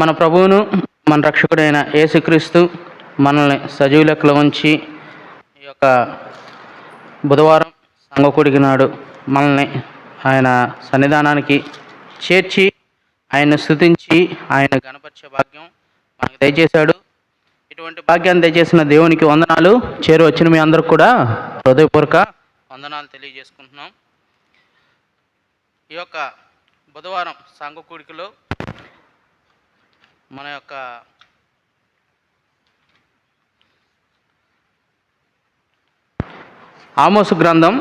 మన ప్రభువును మన రక్షకుడైన యేసుక్రీస్తు మనల్ని సజీవ లెక్కలో ఉంచి ఈ యొక్క బుధవారం సంఘకూడికి నాడు మనల్ని ఆయన సన్నిధానానికి చేర్చి ఆయన స్తుతించి ఆయన గణపరిచే భాగ్యం మనకు దయచేశాడు. ఇటువంటి భాగ్యాన్ని దయచేసిన దేవునికి వందనాలు. వచ్చిన మీ అందరికి కూడా హృదయపూర్వక వందనాలు తెలియజేసుకుంటున్నాం. ఈ యొక్క బుధవారం సంఘ కూడికలో మన యొక్క ఆమోసు గ్రంథం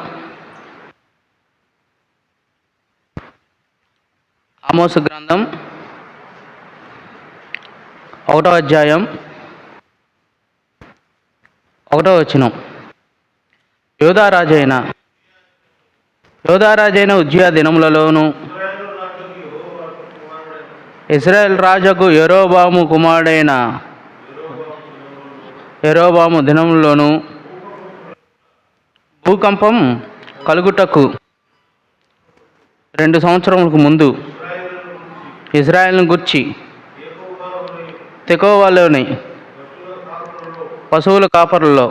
1వ అధ్యాయం 1వ వచనం. యోధారాజైన ఉజ్జియా దినములలోను ఇశ్రాయేలు రాజుకు యరొబాము కుమారుడైన యరొబాము దినములలోను భూకంపం కలుగుటకు 2 సంవత్సరములకు ముందు ఇజ్రాయెల్ను గూర్చి తెకోవలోని పశువుల కాపరులలో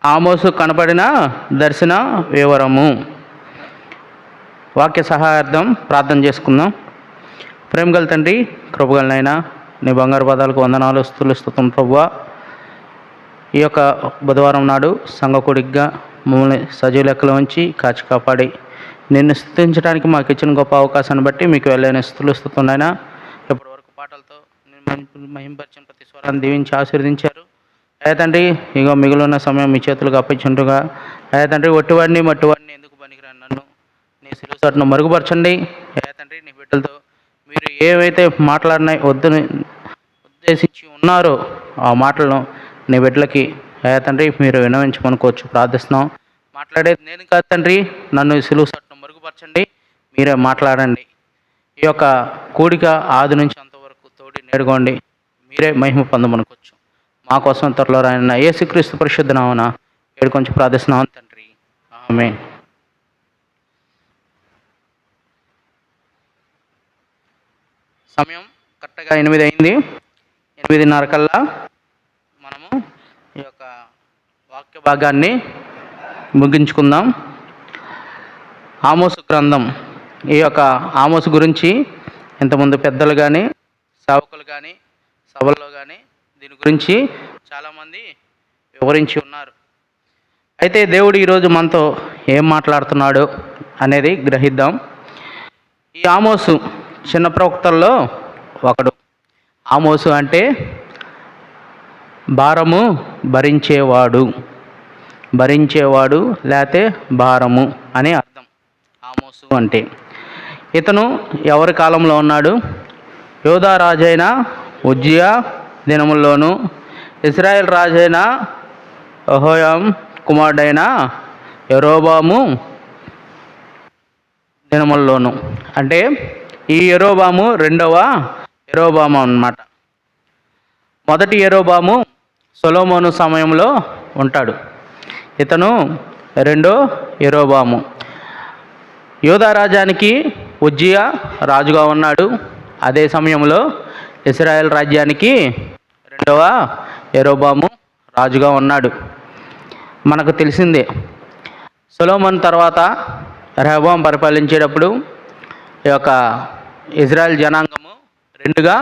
ఆమోసు కనపడిన దర్శన వివరము. వాక్య సహాయార్థం ప్రార్థన చేసుకుందాం. ప్రేమగల తండ్రి, కృపగలనైనా నీ బంగారు పదాలకు వందనాలు, స్తుతులు ప్రభువా. ఈ యొక్క బుధవారం నాడు సంఘకుడిగా మమ్మల్ని సజీవ లెక్కలో ఉంచి కాచి కాపాడి నిన్ను స్తుతించడానికి మాకు ఇచ్చిన గొప్ప అవకాశాన్ని బట్టి మీకు వెళ్ళైన స్తుతున్నాయినా. ఇప్పటి వరకు పాటలతో మహింపరిచిన ప్రతి స్వరాన్ని దీవించి ఆశీర్వదించారు. అయ్యా తండ్రి, ఇగో మిగిలిన సమయం మీ చేతులకు అప్పించుంటుగా అయ్యా తండ్రి, ఒట్టివాడిని మట్టివాడిని ఎందుకు పనికిరాను నన్ను నీ సిలువసాటును మరుగుపరచండి. అయ్యా తండ్రి, నీ బిడ్డలతో మీరు ఏవైతే మాట్లాడినాయి ఉద్దేశించి ఉన్నారో ఆ మాటలను నీ బిడ్డలకి అయ్యా తండ్రి మీరు వినవించమనుకోవచ్చు ప్రార్థిస్తున్నాం. మాట్లాడేది నేను కాదు తండ్రి, నన్ను సిలువసాటును మరుగుపరచండి, మీరే మాట్లాడండి. ఈ యొక్క కూడిక ఆది నుంచి అంతవరకు తోడి నేర్గొండి, మీరే మహిమ పొందమనుకోవచ్చు. మా కోసం త్వరలో రాయన యేసుక్రీస్తు పరిశుద్ధ నామమున కొంచెం ప్రార్థిస్తున్నాం తండ్రి, ఆమేన్. సమయం కరెక్ట్గా 8 అయింది. 8:30 కల్లా మనము ఈ యొక్క వాక్య భాగాన్ని ముగించుకుందాం. ఆమోసు గ్రంథం. ఈ యొక్క ఆమోసు గురించి ఇంతకుముందు పెద్దలు కానీ సేవకులు కానీ సభల్లో కానీ దీని గురించి చాలామంది వివరించి ఉన్నారు. అయితే దేవుడు ఈరోజు మనతో ఏం మాట్లాడుతున్నాడు అనేది గ్రహిద్దాం. ఈ ఆమోసు చిన్న ప్రవక్తల్లో ఒకడు. ఆమోసు అంటే భారము భరించేవాడు లేకపోతే భారము అని అర్థం ఆమోసు అంటే. ఇతను ఎవరి కాలంలో ఉన్నాడు? యోధా రాజైన ఉజ్జియా దినముల్లోను ఇశ్రాయేల్ రాజైన యెహోయాం కుమారుడైన యరొబాము దినముల్లోను. అంటే ఈ యరొబాము రెండవ యరొబాము అన్నమాట. మొదటి యరొబాము సొలొమోను సమయంలో ఉంటాడు. ఇతను రెండో యరొబాము. యోధా రాజ్యానికి ఉజ్జియా రాజుగా ఉన్నాడు. అదే సమయంలో ఇశ్రాయేల్ రాజ్యానికి రెండవ యరొబాము రాజుగా ఉన్నాడు. మనకు తెలిసిందే. సొలొమోను తర్వాత రెహబాము పరిపాలించేటప్పుడు ఈ యొక్క ఇజ్రాయెల్ జనాంగము 2గా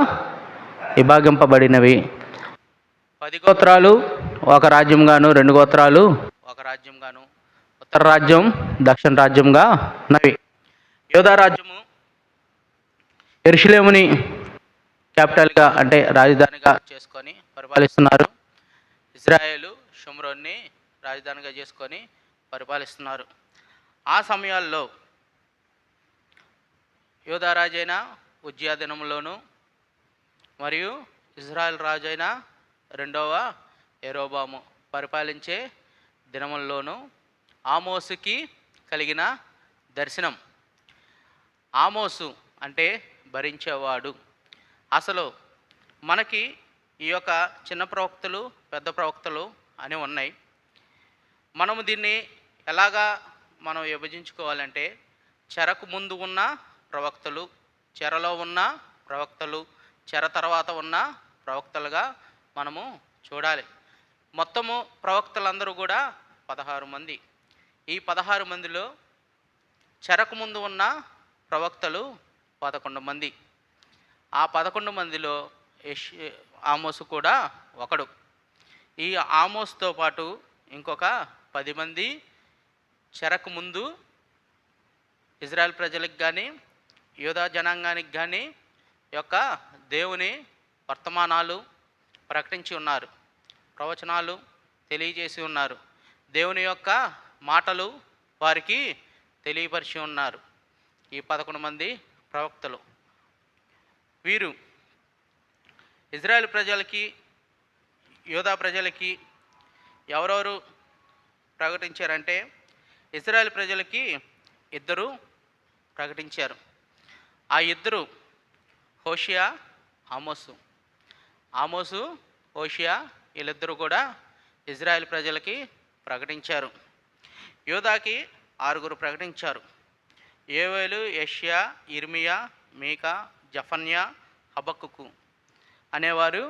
విభాగింపబడినవి. 10 గోత్రాలు ఒక రాజ్యంగాను, 2 గోత్రాలు ఒక రాజ్యంగాను, ఉత్తర రాజ్యం దక్షిణ రాజ్యంగా ఉన్నవి. యోధా రాజ్యము యెరూషలేముని క్యాపిటల్గా అంటే రాజధానిగా చేసుకొని పరిపాలిస్తున్నారు. ఇజ్రాయేలు షోమ్రోన్ని రాజధానిగా చేసుకొని పరిపాలిస్తున్నారు. ఆ సమయాల్లో యోధా రాజైన ఉజ్జియా దినములోను మరియు ఇజ్రాయెల్ రాజైన రెండవ యరొబాము పరిపాలించే దినముల్లోనూ ఆమోసుకి కలిగిన దర్శనం. ఆమోసు అంటే భరించేవాడు. అసలు మనకి ఈ యొక్క చిన్న ప్రవక్తలు, పెద్ద ప్రవక్తలు అని ఉన్నాయి. మనము దీన్ని ఎలాగా విభజించుకోవాలంటే చెరకు ముందు ఉన్న ప్రవక్తలు, చెరలో ఉన్న ప్రవక్తలు, చెర తర్వాత ఉన్న ప్రవక్తలుగా మనము చూడాలి. మొత్తము ప్రవక్తలందరూ కూడా 16 మంది. ఈ 16 మందిలో చెరకు ముందు ఉన్న ప్రవక్తలు 11 మంది. ఆ 11 మందిలో ఆమోసు కూడా ఒకడు. ఈ ఆమోస్తో పాటు ఇంకొక 10 మంది చెరకు ముందు ఇజ్రాయెల్ ప్రజలకు కానీ యూదా జనాంగానికి కానీ యొక్క దేవుని వర్తమానాలు ప్రకటించి ఉన్నారు, ప్రవచనాలు తెలియజేసి ఉన్నారు, దేవుని యొక్క మాటలు వారికి తెలియపరిచి ఉన్నారు. ఈ 11 మంది ప్రవక్తలు వీరు ఇజ్రాయెల్ ప్రజలకి యూదా ప్రజలకి ఎవరెవరు ప్రకటించారంటే, ఇజ్రాయెల్ ప్రజలకి ఇద్దరు ప్రకటించారు. ఆ ఇద్దరు హోషియా, ఆమోసు. ఆమోసు, హోషియా వీళ్ళిద్దరూ కూడా ఇజ్రాయెల్ ప్రజలకి ప్రకటించారు. యూదాకి 6 ప్రకటించారు. యోవేలు, యెషయా, ఇర్మియా, మీకా, జఫన్యా, హబక్కుకు అనేవారు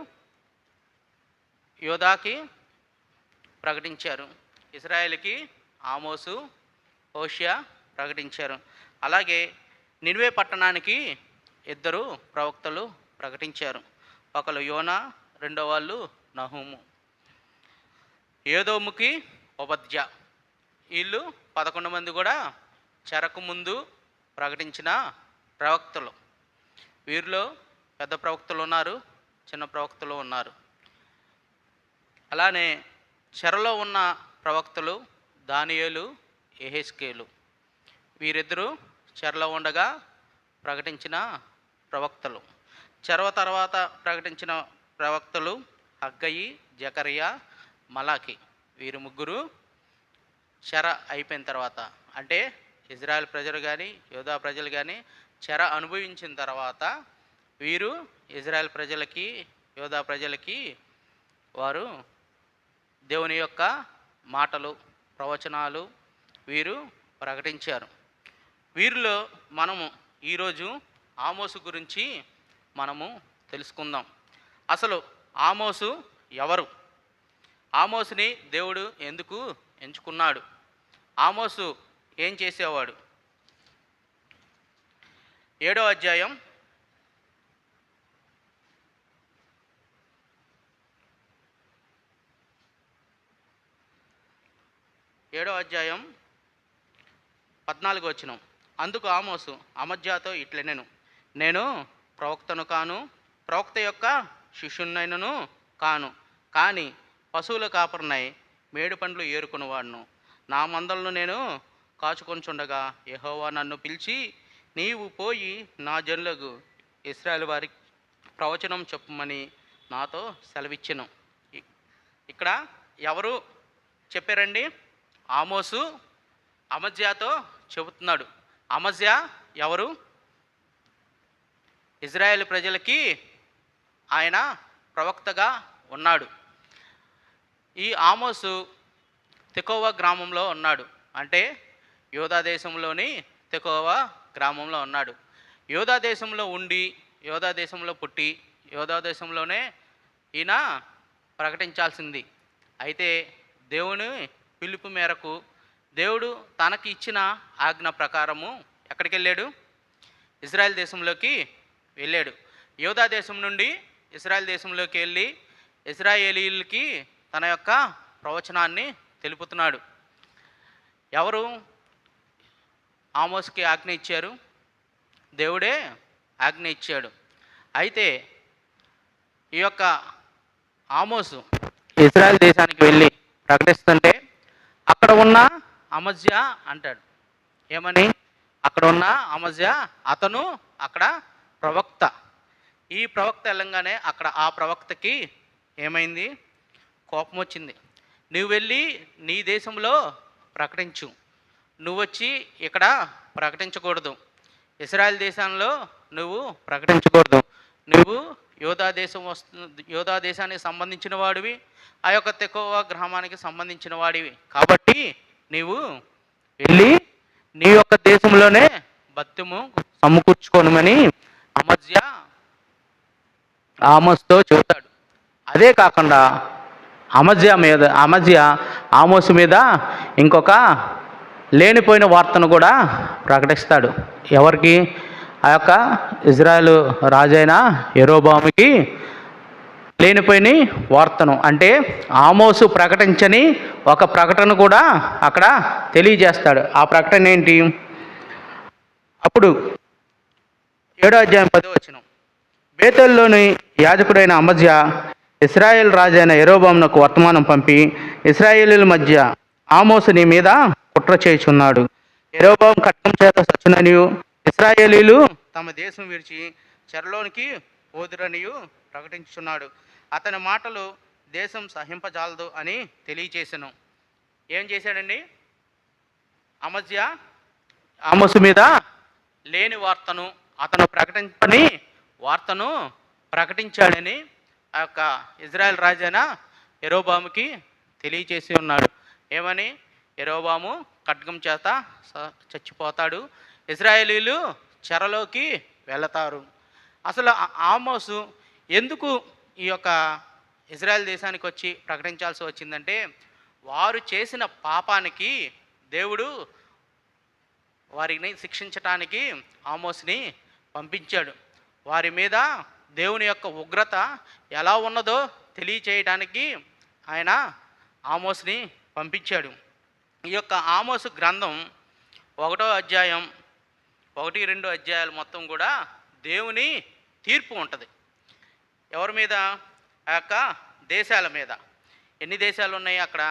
యూదాకి ప్రకటించారు. ఇజ్రాయెల్కి ఆమోసు, హోషియా ప్రకటించారు. అలాగే నినివే పట్టణానికి 2 ప్రవక్తలు ప్రకటించారు. ఒకరు యోనా, రెండో వాళ్ళు నహూము. ఏదోముకి ఓబద్యా. వీళ్ళు 11 మంది కూడా చెరకు ముందు ప్రకటించిన ప్రవక్తలు. వీరిలో పెద్ద ప్రవక్తలు ఉన్నారు, చిన్న ప్రవక్తలు ఉన్నారు. అలానే చెరలో ఉన్న ప్రవక్తలు దానియేలు, యెహెజ్కేలు. వీరిద్దరూ చెరలో ఉండగా ప్రకటించిన ప్రవక్తలు. చెర తర్వాత ప్రకటించిన ప్రవక్తలు హగ్గయి, జకరియా, మలాకి. వీరు ముగ్గురు చెర అయిపోయిన తర్వాత, అంటే ఇజ్రాయెల్ ప్రజలు కానీ యూదా ప్రజలు కానీ చెర అనుభవించిన తర్వాత వీరు ఇజ్రాయెల్ ప్రజలకి యూదా ప్రజలకి వారు దేవుని యొక్క మాటలు, ప్రవచనాలు వీరు ప్రకటించారు. వీరిలో మనము ఈరోజు ఆమోసు గురించి మనము తెలుసుకుందాం. అసలు ఆమోసు ఎవరు? ఆమోసుని దేవుడు ఎందుకు ఎంచుకున్నాడు? ఆమోసు ఏం చేసేవాడు? 7వ అధ్యాయం 14వ వచనం. అందుకు ఆమోసు అమజ్యాతో ఇట్లనెను, నేను ప్రవక్తను కాను, ప్రవక్త యొక్క శిష్యునైనను కాను, కానీ పశువుల కాపరినై మేడు పండ్లు ఏరుకునేవాడును. నా మందలను నేను కాచుకొంచుండగా యెహోవా నన్ను పిలిచి, నీవు పోయి నా జనులకు ఇశ్రాయేలు వారికి ప్రవచనం చెప్పమని నాతో సెలవిచ్చెను. ఇక్కడ ఎవరు చెప్పారండి? ఆమోసు అమజ్యాతో చెబుతున్నాడు. అమజ్యా ఎవరు? ఇజ్రాయేల్ ప్రజలకి ఆయన ప్రవక్తగా ఉన్నాడు. ఈ ఆమోసు తెకోవ గ్రామంలో ఉన్నాడు. అంటే యూదా దేశంలోని తెకోవ గ్రామంలో ఉన్నాడు. యూదా దేశంలో ఉండి, యూదా దేశంలో పుట్టి, యూదా దేశంలోనే ఈయన ప్రకటించాల్సింది. అయితే దేవుని పిలుపు మేరకు దేవుడు తనకి ఇచ్చిన ఆజ్ఞ ప్రకారము ఎక్కడికి వెళ్ళాడు? ఇజ్రాయెల్ దేశంలోకి వెళ్ళాడు. యూదా దేశం నుండి ఇజ్రాయెల్ దేశంలోకి వెళ్ళి ఇజ్రాయేలీలకి తన యొక్క ప్రవచనాన్ని తెలుపుతున్నాడు. ఎవరు ఆమోస్కి ఆజ్ఞ ఇచ్చారు? దేవుడే ఆజ్ఞ ఇచ్చాడు. అయితే ఈ యొక్క ఆమోసు ఇజ్రాయెల్ దేశానికి వెళ్ళి ప్రకటిస్తుంటే అక్కడ ఉన్న అమజ్యా అంటాడు. ఏమని? అక్కడ ఉన్న అమజ్యా అతను అక్కడ ప్రవక్త. ఈ ప్రవక్త వెళ్ళంగానే అక్కడ ఆ ప్రవక్తకి ఏమైంది? కోపం వచ్చింది. నువ్వు వెళ్ళి నీ దేశంలో ప్రకటించు, నువ్వు వచ్చి ఇక్కడ ప్రకటించకూడదు, ఇశ్రాయేల్ దేశంలో నువ్వు ప్రకటించకూడదు, నువ్వు యోధా దేశానికి సంబంధించిన వాడివి, ఆ యొక్క తెకోవ గ్రామానికి సంబంధించిన వాడివి, కాబట్టి నీవు వెళ్ళి నీ యొక్క దేశంలోనే భత్యము సమకూర్చుకోనమని అమజ్య ఆమోస్తో చెబుతాడు. అదే కాకుండా అమజ్య ఆమోసు మీద ఇంకొక లేనిపోయిన వార్తను కూడా ప్రకటిస్తాడు. ఎవరికి? ఆ యొక్క ఇజ్రాయెల్ రాజైన యెరోబాముకి లేనిపోయిన వార్తను, అంటే ఆమోసు ప్రకటించని ఒక ప్రకటన కూడా అక్కడ తెలియజేస్తాడు. ఆ ప్రకటన ఏంటి? అప్పుడు 7వ అధ్యాయం 10వ వచనం, బేతేలులోని యాజకుడైన అమజ్య ఇశ్రాయేల్ రాజైన యెరోబామునకు వర్తమానం పంపి, ఇశ్రాయేలీల మధ్య ఆమోసు నీ మీద కుట్ర చేయుచున్నాడు. యెరోబాము ఖడ్గం చేత సచ్చుననియు ఇశ్రాయేలీలు తమ దేశం విడిచి చెరలోనికి పోదురనియు ప్రకటించుచున్నాడు. అతని మాటలు దేశం సహింపజాలదు అని తెలియచేసెను. ఏం చేశాడండి? అమజ్య ఆమోసు మీద లేని వార్తను, అతను ప్రకటించని వార్తను ప్రకటించాడని ఆ యొక్క ఇజ్రాయెల్ రాజైన యెరోబాముకి తెలియచేసి ఉన్నాడు. ఏమని? యెరోబాము ఖడ్గం చేత చచ్చిపోతాడు, ఇజ్రాయేలీలు చెరలోకి వెళతారు. అసలు ఆమోసు ఎందుకు ఈ యొక్క ఇజ్రాయెల్ దేశానికి వచ్చి ప్రకటించాల్సి వచ్చిందంటే, వారు చేసిన పాపానికి దేవుడు వారిని శిక్షించటానికి ఆమోస్ని పంపించాడు. వారి మీద దేవుని యొక్క ఉగ్రత ఎలా ఉన్నదో తెలియచేయడానికి ఆయన ఆమోస్ని పంపించాడు. ఈ యొక్క ఆమోసు గ్రంథం 1వ అధ్యాయం 1-2 అధ్యాయాలు మొత్తం కూడా దేవుని తీర్పు ఉంటుంది. ఎవరి మీద? ఆ యొక్క దేశాల మీద. ఎన్ని దేశాలు ఉన్నాయి అక్కడ?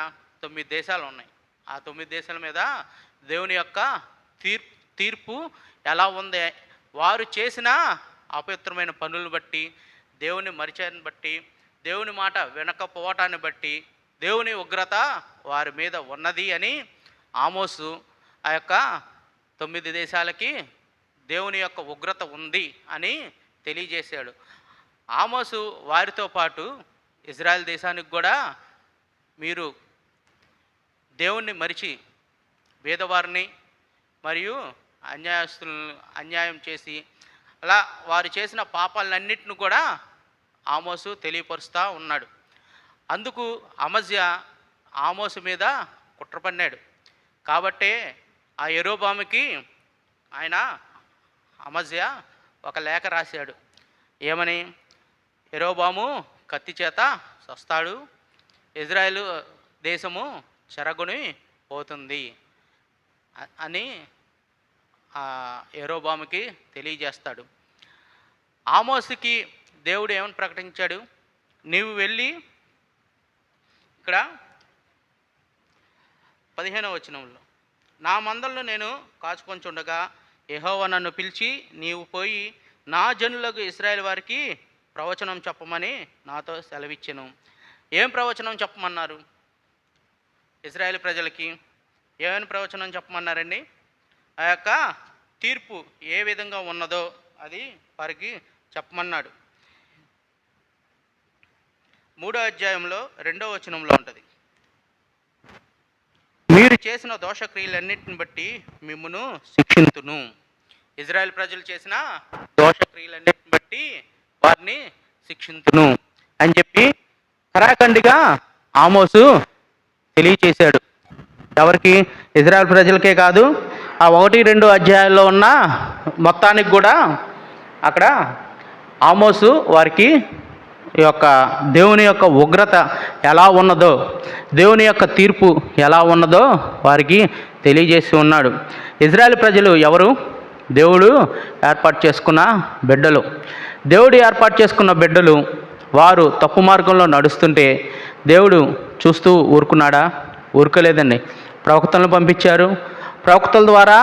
9 దేశాలు ఉన్నాయి. ఆ 9 దేశాల మీద దేవుని యొక్క తీర్పు ఎలా ఉంది? వారు చేసిన అపవిత్రమైన పనులను బట్టి, దేవుని మరిచాన్ని బట్టి, దేవుని మాట వినకపోవటాన్ని బట్టి దేవుని ఉగ్రత వారి మీద ఉన్నది అని ఆమోసు ఆ యొక్క 9 దేశాలకి దేవుని యొక్క ఉగ్రత ఉంది అని తెలియజేశాడు. ఆమోసు వారితో పాటు ఇజ్రాయెల్ దేశానికి కూడా మీరు దేవుణ్ణి మరిచి పేదవారిని మరియు అన్యాయస్తులను అన్యాయం చేసి అలా వారు చేసిన పాపాలన్నింటిని కూడా ఆమోసు తెలియపరుస్తూ ఉన్నాడు. అందుకు అమజ్య ఆమోసు మీద కుట్ర పన్నాడు. కాబట్టే ఆ యెరోబాముకి ఆయన అమజ్య ఒక లేఖ రాశాడు. ఏమని? యెరోబాము కత్తి చేత చస్తాడు, ఇజ్రాయేలు దేశము చెరగొని పోతుంది అని యెరోబాముకి తెలియజేస్తాడు. ఆమోసుకి దేవుడు ఏమని ప్రకటించాడు? నీవు వెళ్ళి, ఇక్కడ 15వ వచనంలో, నా మందలను నేను కాచుకొంచుండగా యెహోవా నన్ను పిలిచి, నీవు పోయి నా జనులకు ఇశ్రాయేల్ వారికి ప్రవచనం చెప్పమని నాతో సెలవిచ్చెను. ఏం ప్రవచనం చెప్పమన్నారు? ఇశ్రాయేల్ ప్రజలకి ఏమైనా ప్రవచనం చెప్పమన్నారండి? ఆ యొక్క తీర్పు ఏ విధంగా ఉన్నదో అది వారికి చెప్పమన్నాడు. 3వ అధ్యాయంలో 2వ వచనంలో ఉంటుంది, మీరు చేసిన దోషక్రియలన్నింటిని బట్టి మిమ్మును శిక్షింతును. ఇజ్రాయెల్ ప్రజలు చేసిన దోషక్రియలన్నింటిని బట్టి వారిని శిక్షింతును అని చెప్పి ఖరాఖండిగా ఆమోసు తెలియచేశాడు. ఎవరికి? ఇజ్రాయెల్ ప్రజలకే కాదు, ఆ 1-2 అధ్యాయాల్లో ఉన్న మొత్తానికి కూడా అక్కడ ఆమోసు వారికి ఈ యొక్క దేవుని యొక్క ఉగ్రత ఎలా ఉన్నదో, దేవుని యొక్క తీర్పు ఎలా ఉన్నదో వారికి తెలియజేసి ఉన్నాడు. ఇజ్రాయెల్ ప్రజలు ఎవరు? దేవుడు ఏర్పాటు చేసుకున్న బిడ్డలు. దేవుడు ఏర్పాటు చేసుకున్న బిడ్డలు వారు తప్పు మార్గంలో నడుస్తుంటే దేవుడు చూస్తూ ఊరుకున్నాడా? ఊరుకోలేదండి. ప్రవక్తలను పంపించారు. ప్రవక్తల ద్వారా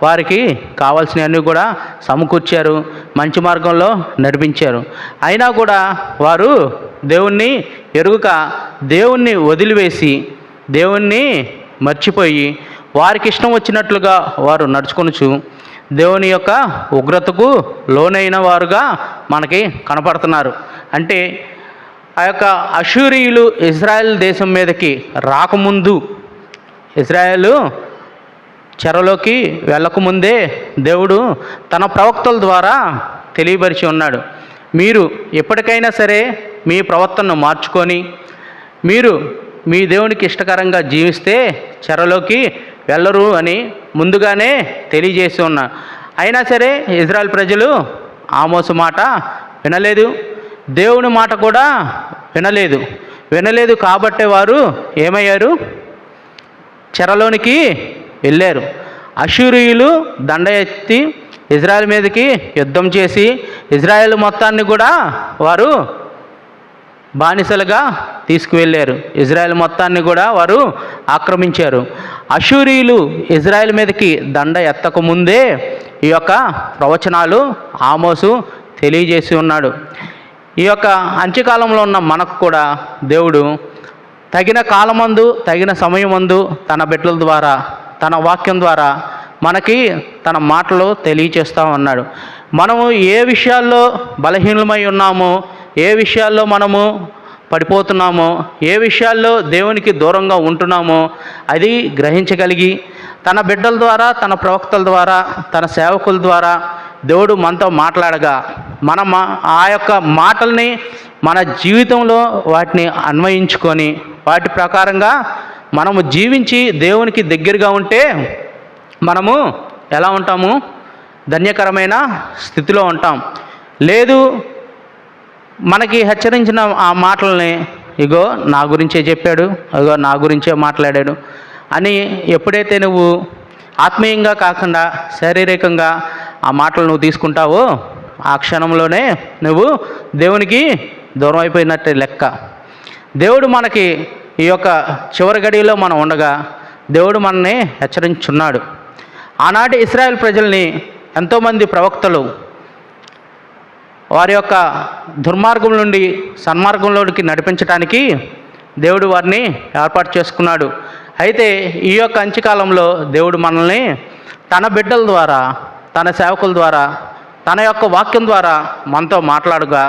వారికి కావాల్సినవన్నీ కూడా సమకూర్చారు, మంచి మార్గంలో నడిపించారు. అయినా కూడా వారు దేవుణ్ణి ఎరుగక దేవుణ్ణి వదిలివేసి దేవుణ్ణి మర్చిపోయి వారికి ఇష్టం వచ్చినట్లుగా వారు నడుచుకొనుచు దేవుని యొక్క ఉగ్రతకు లోనైన వారుగా మనకి కనపడుతున్నారు. అంటే ఆ యొక్క అష్షూరీయులు ఇజ్రాయెల్ దేశం మీదకి రాకముందు, ఇజ్రాయెలు చెరలోకి వెళ్ళకముందే దేవుడు తన ప్రవక్తల ద్వారా తెలియపరిచి ఉన్నాడు. మీరు ఎప్పటికైనా సరే మీ ప్రవర్తనను మార్చుకొని మీరు మీ దేవునికి ఇష్టకరంగా జీవిస్తే చెరలోకి వెళ్ళరు అని ముందుగానే తెలియజేసి ఉన్నా. అయినా సరే ఇజ్రాయెల్ ప్రజలు ఆమోసు మాట వినలేదు, దేవుని మాట కూడా వినలేదు కాబట్టే వారు ఏమయ్యారు? చెరలోనికి వెళ్ళారు. అష్షూరీయులు దండ ఎత్తి ఇజ్రాయెల్ మీదకి యుద్ధం చేసి ఇజ్రాయెల్ మొత్తాన్ని కూడా వారు బానిసలుగా తీసుకువెళ్ళారు. ఇజ్రాయెల్ మొత్తాన్ని కూడా వారు ఆక్రమించారు. అష్షూరీయులు ఇజ్రాయెల్ మీదకి దండ ఎత్తకముందే ఈ యొక్క ప్రవచనాలు ఆమోసు తెలియజేసి ఉన్నాడు. ఈ యొక్క అంత్యకాలంలో ఉన్న మనకు కూడా దేవుడు తగిన కాలమందు తగిన సమయమందు తన బిడ్డల ద్వారా తన వాక్యం ద్వారా మనకి తన మాటలు తెలియచేస్తూ ఉన్నాడు. మనము ఏ విషయాల్లో బలహీనమై ఉన్నామో, ఏ విషయాల్లో మనము పడిపోతున్నామో, ఏ విషయాల్లో దేవునికి దూరంగా ఉంటున్నామో అది గ్రహించగలిగి తన బిడ్డల ద్వారా తన ప్రవక్తల ద్వారా తన సేవకుల ద్వారా దేవుడు మనతో మాట్లాడగా మనం ఆ యొక్క మాటల్ని మన జీవితంలో వాటిని అన్వయించుకొని వాటి ప్రకారంగా మనము జీవించి దేవునికి దగ్గరగా ఉంటే మనము ఎలా ఉంటాము? ధన్యకరమైన స్థితిలో ఉంటాం. లేదు మనకి హెచ్చరించిన ఆ మాటల్ని ఇగో నా గురించే చెప్పాడు, ఇగో నా గురించే మాట్లాడాడు అని ఎప్పుడైతే నువ్వు ఆత్మీయంగా కాకుండా శారీరకంగా ఆ మాటలు నువ్వు తీసుకుంటావో ఆ క్షణంలోనే నువ్వు దేవునికి దూరం అయిపోయినట్టే లెక్క. దేవుడు మనకి ఈ యొక్క చివరి గడిలో మనం ఉండగా దేవుడు మనల్ని హెచ్చరించున్నాడు. ఆనాటి ఇశ్రాయేల్ ప్రజల్ని ఎంతోమంది ప్రవక్తలు వారి యొక్క దుర్మార్గం నుండి సన్మార్గంలోనికి నడిపించడానికి దేవుడు వారిని ఏర్పాటు చేసుకున్నాడు. అయితే ఈ యొక్క అంత్యకాలంలో దేవుడు మనల్ని తన బిడ్డల ద్వారా తన సేవకుల ద్వారా తన యొక్క వాక్యం ద్వారా మనతో మాట్లాడుగా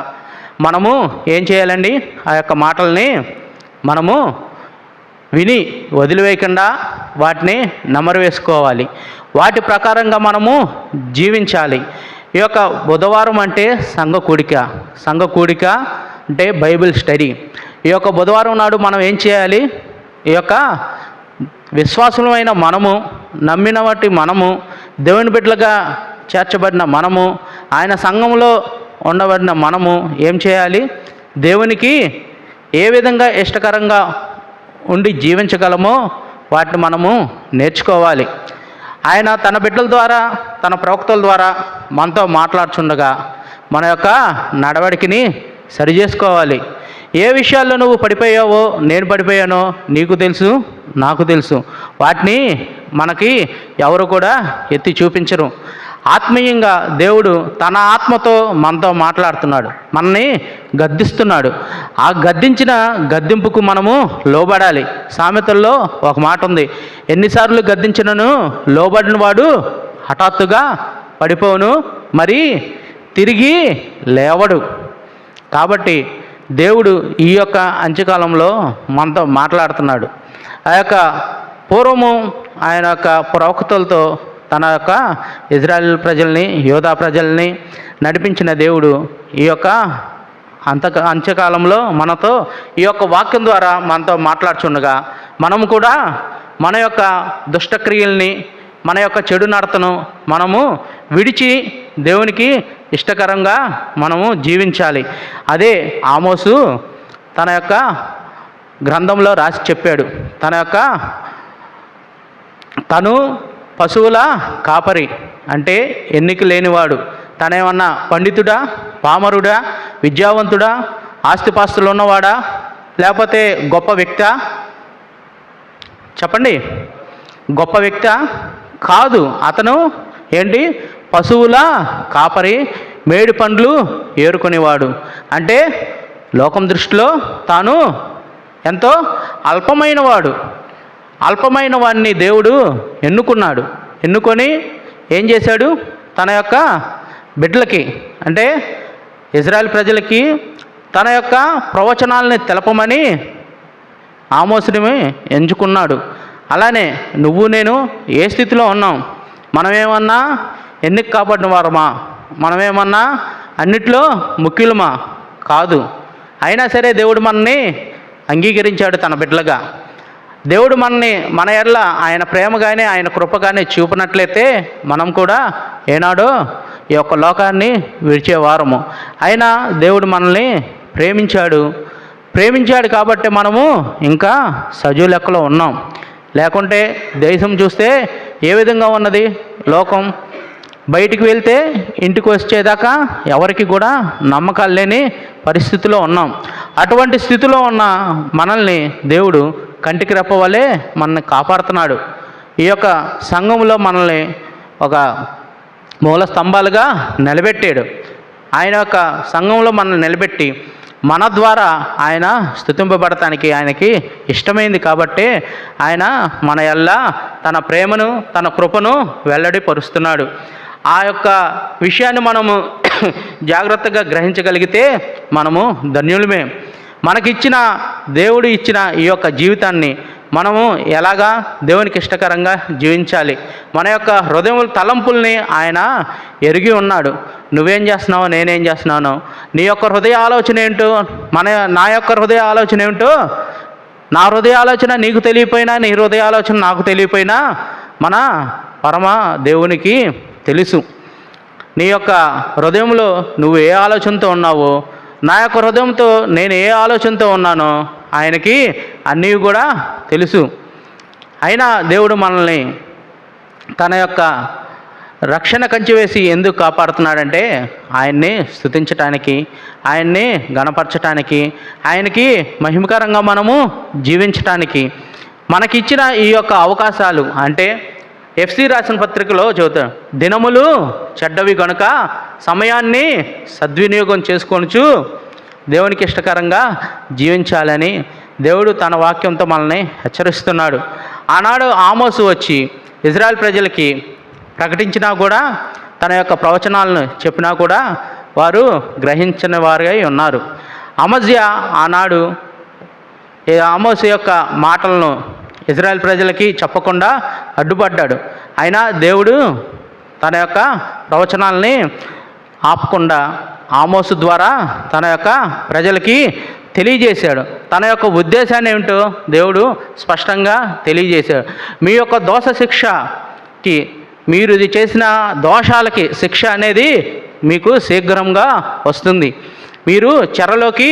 మనము ఏం చేయాలండి? ఆ యొక్క మాటల్ని మనము విని వదిలివేయకుండా వాటిని నెమరు వేసుకోవాలి. వాటి ప్రకారంగా మనము జీవించాలి. ఈ యొక్క బుధవారం అంటే సంఘ కూడిక అంటే బైబిల్ స్టడీ. ఈ యొక్క బుధవారం నాడు మనం ఏం చేయాలి? ఈ యొక్క విశ్వాసమైన మనము, నమ్మిన వాటి మనము, దేవుని బిడ్డలుగా చేర్చబడిన మనము, ఆయన సంఘంలో ఉండబడిన మనము ఏం చేయాలి? దేవునికి ఏ విధంగా ఇష్టకరంగా ఉండి జీవించగలమో వాటిని మనము నేర్చుకోవాలి. ఆయన తన బిడ్డల ద్వారా తన ప్రవక్తల ద్వారా మనతో మాట్లాడుచుండగా మన యొక్క నడవడికని సరిచేసుకోవాలి. ఏ విషయాల్లో నువ్వు పడిపోయావో, నేను పడిపోయానో నీకు తెలుసు, నాకు తెలుసు. వాటిని మనకి ఎవరు కూడా ఎత్తి చూపించరు. ఆత్మీయంగా దేవుడు తన ఆత్మతో మనతో మాట్లాడుతున్నాడు, మనని గద్దిస్తున్నాడు. ఆ గద్దించిన గద్దింపుకు మనము లోబడాలి. సామెతల్లో ఒక మాట ఉంది, ఎన్నిసార్లు గద్దించినను లోబడిన వాడు హఠాత్తుగా పడిపోను, మరి తిరిగి లేవడు. కాబట్టి దేవుడు ఈ యొక్క అంత్యకాలంలో మనతో మాట్లాడుతున్నాడు. ఆ యొక్క పూర్వము ఆయన యొక్క ప్రవక్తలతో తన యొక్క ఇజ్రాయెల్ ప్రజల్ని, యోధా ప్రజల్ని నడిపించిన దేవుడు ఈ యొక్క అంత్యకాలంలో మనతో ఈ యొక్క వాక్యం ద్వారా మనతో మాట్లాడుచుండగా మనము కూడా మన యొక్క దుష్టక్రియల్ని, మన యొక్క చెడు నడతను మనము విడిచి దేవునికి ఇష్టకరంగా మనము జీవించాలి. అదే ఆమోసు తన యొక్క గ్రంథంలో రాసి చెప్పాడు. తను పశువుల కాపరి అంటే ఎన్నిక లేనివాడు. తనేమన్నా పండితుడా, పామరుడా, విద్యావంతుడా, ఆస్తిపాస్తులు ఉన్నవాడా, లేకపోతే గొప్ప వ్యక్తా? చెప్పండి, గొప్ప వ్యక్తా? కాదు. అతను ఏంటి? పశువుల కాపరి, మేడి పండ్లు ఏరుకునేవాడు. అంటే లోకం దృష్టిలో తాను ఎంతో అల్పమైన వాడిని దేవుడు ఎన్నుకొని ఏం చేశాడు? తన యొక్క బిడ్డలకి అంటే ఇజ్రాయెల్ ప్రజలకి తన యొక్క ప్రవచనాలని తెలపమని ఆమోసుని ఎంచుకున్నాడు. అలానే నువ్వు నేను ఏ స్థితిలో ఉన్నాం? మనమేమన్నా ఎన్నిక కాబడిన వారమా? మనమేమన్నా అన్నిట్లో ముఖ్యులమా? కాదు. అయినా సరే దేవుడు మనల్ని అంగీకరించాడు తన బిడ్డలుగా. దేవుడు మనని మన ఎడల ఆయన ప్రేమ కానీ ఆయన కృప కానీ చూపినట్లయితే మనం కూడా ఏనాడో ఈ యొక్క లోకాన్ని విడిచేవారము. అయినా దేవుడు మనల్ని ప్రేమించాడు కాబట్టి మనము ఇంకా సజీవ లెక్కలో ఉన్నాం. లేకుంటే దేశం చూస్తే ఏ విధంగా ఉన్నది లోకం. బయటికి వెళ్తే ఇంటికి వచ్చేదాకా ఎవరికి కూడా నమ్మకాలు లేని పరిస్థితిలో ఉన్నాం. అటువంటి స్థితిలో ఉన్న మనల్ని దేవుడు కంటికి రెప్పవలే మనల్ని కాపాడుతున్నాడు. ఈ యొక్క సంఘంలో మనల్ని ఒక మూల స్తంభాలుగా నిలబెట్టాడు. ఆయన యొక్క సంఘంలో మనల్ని నిలబెట్టి మన ద్వారా ఆయన స్తుతింపబడటానికి ఆయనకి ఇష్టమైంది కాబట్టి ఆయన మన ఎల్ల తన ప్రేమను తన కృపను వెల్లడిపరుస్తున్నాడు. ఆ యొక్క విషయాన్ని మనము జాగ్రత్తగా గ్రహించగలిగితే మనము ధన్యులమే. మనకిచ్చిన దేవుడు ఇచ్చిన ఈ యొక్క జీవితాన్ని మనము ఎలాగా దేవునికి ఇష్టకరంగా జీవించాలి. మన యొక్క హృదయం తలంపుల్ని ఆయన ఎరిగి ఉన్నాడు. నువ్వేం చేస్తున్నావో నేనేం చేస్తున్నానో, నీ యొక్క హృదయ ఆలోచన ఏంటో నా యొక్క హృదయ ఆలోచన ఏమిటో, నా హృదయ ఆలోచన నీకు తెలియపోయినా నీ హృదయ ఆలోచన నాకు తెలియపోయినా మన పరమ దేవునికి తెలుసు. నీ యొక్క హృదయంలో నువ్వు ఏ ఆలోచనతో ఉన్నావో, నా యొక్క హృదయంతో నేను ఏ ఆలోచనతో ఉన్నానో ఆయనకి అన్నీ కూడా తెలుసు. అయినా దేవుడు మనల్ని తన యొక్క రక్షణ కంచి వేసి ఎందుకు కాపాడుతున్నాడంటే ఆయన్ని స్తుతించటానికి, ఆయన్ని గణపరచటానికి, ఆయనకి మహిమకరంగా మనము జీవించటానికి మనకిచ్చిన ఈ యొక్క అవకాశాలు. అంటే ఎఫ్సి రాసిన పత్రికలో చదువుతాడు, దినములు చెడ్డవి గనుక సమయాన్ని సద్వినియోగం చేసుకొనుచు దేవునికి ఇష్టకరంగా జీవించాలని దేవుడు తన వాక్యంతో మనల్ని హెచ్చరిస్తున్నాడు. ఆనాడు ఆమోసు వచ్చి ఇజ్రాయెల్ ప్రజలకి ప్రకటించినా కూడా, తన యొక్క ప్రవచనాలను చెప్పినా కూడా వారు గ్రహించని వారై ఉన్నారు. అమజ్యా ఆనాడు ఆమోసు యొక్క మాటలను ఇజ్రాయెల్ ప్రజలకి చెప్పకుండా అడ్డుపడ్డాడు. అయినా దేవుడు తన యొక్క ప్రవచనాలని ఆపకుండా ఆమోసు ద్వారా తన యొక్క ప్రజలకి తెలియజేశాడు. తన యొక్క ఉద్దేశాన్ని ఏమిటో దేవుడు స్పష్టంగా తెలియజేశాడు. మీ యొక్క దోష శిక్షకి, మీరు ఇది చేసిన దోషాలకి శిక్ష అనేది మీకు శీఘ్రంగా వస్తుంది, మీరు చెరలోకి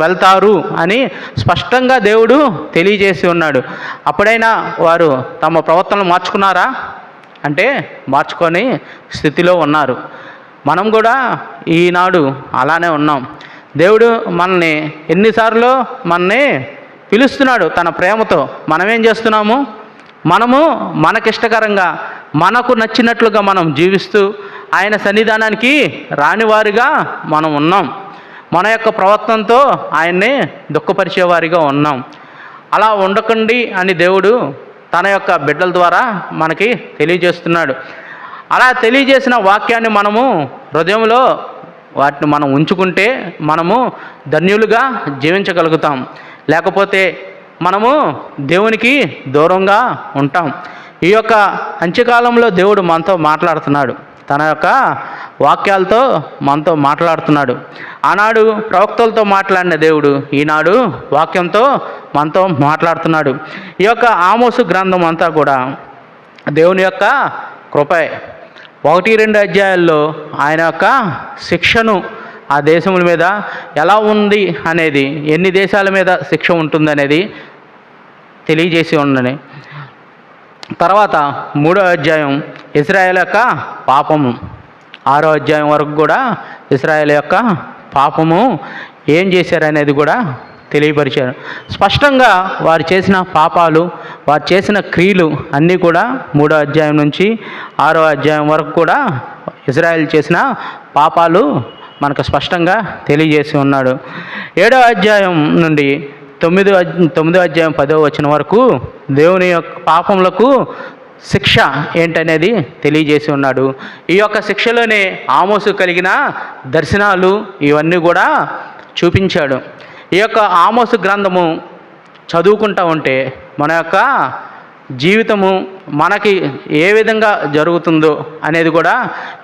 వెళ్తారు అని స్పష్టంగా దేవుడు తెలియజేసి ఉన్నాడు. అప్పుడైనా వారు తమ ప్రవర్తనలు మార్చుకున్నారా అంటే మార్చుకొని స్థితిలో ఉన్నారు. మనం కూడా ఈనాడు అలానే ఉన్నాం. దేవుడు మనల్ని ఎన్నిసార్లు పిలుస్తున్నాడు తన ప్రేమతో. మనమేం చేస్తున్నాము? మనము మనకిష్టకరంగా మనకు నచ్చినట్లుగా మనం జీవిస్తూ ఆయన సన్నిధానానికి రానివారిగా మనం ఉన్నాం. మన యొక్క ప్రవర్తనతో ఆయన్ని దుఃఖపరిచేవారిగా ఉన్నాం. అలా ఉండకండి అని దేవుడు తన యొక్క బిడ్డల ద్వారా మనకి తెలియజేస్తున్నాడు. అలా తెలియజేసిన వాక్యాన్ని మనము హృదయంలో వాటిని మనం ఉంచుకుంటే మనము ధన్యులుగా జీవించగలుగుతాం. లేకపోతే మనము దేవునికి దూరంగా ఉంటాం. ఈ యొక్క అంత్యకాలంలో దేవుడు మనతో మాట్లాడుతున్నాడు. తన యొక్క వాక్యాలతో మనతో మాట్లాడుతున్నాడు. ఆనాడు ప్రవక్తలతో మాట్లాడిన దేవుడు ఈనాడు వాక్యంతో మనతో మాట్లాడుతున్నాడు. ఈ యొక్క ఆమోసు గ్రంథం అంతా కూడా దేవుని యొక్క కృపే. 1-2 అధ్యాయాల్లో ఆయన యొక్క శిక్షను ఆ దేశముల మీద ఎలా ఉంది అనేది, ఎన్ని దేశాల మీద శిక్ష ఉంటుందనేది తెలియజేసి ఉండని. తర్వాత 3వ అధ్యాయం ఇశ్రాయేలు యొక్క పాపము, 6వ అధ్యాయం వరకు కూడా ఇశ్రాయేలు యొక్క పాపము ఏం చేశారనేది కూడా తెలియపరిచారు. స్పష్టంగా వారు చేసిన పాపాలు, వారు చేసిన క్రియలు అన్నీ కూడా 3వ అధ్యాయం నుంచి 6వ అధ్యాయం వరకు కూడా ఇశ్రాయేలు చేసిన పాపాలు మనకు స్పష్టంగా తెలియజేసి ఉన్నాడు. 7వ అధ్యాయం నుండి 9వ అధ్యాయం 10వ వచనం వరకు దేవుని యొక్క పాపములకు శిక్ష ఏంటనేది తెలియజేసి ఉన్నాడు. ఈ యొక్క శిక్షలోనే ఆమోసు కలిగిన దర్శనాలు ఇవన్నీ కూడా చూపించాడు. ఈ యొక్క ఆమోసు గ్రంథము చదువుకుంటూ ఉంటే మన యొక్క జీవితము మనకి ఏ విధంగా జరుగుతుందో అనేది కూడా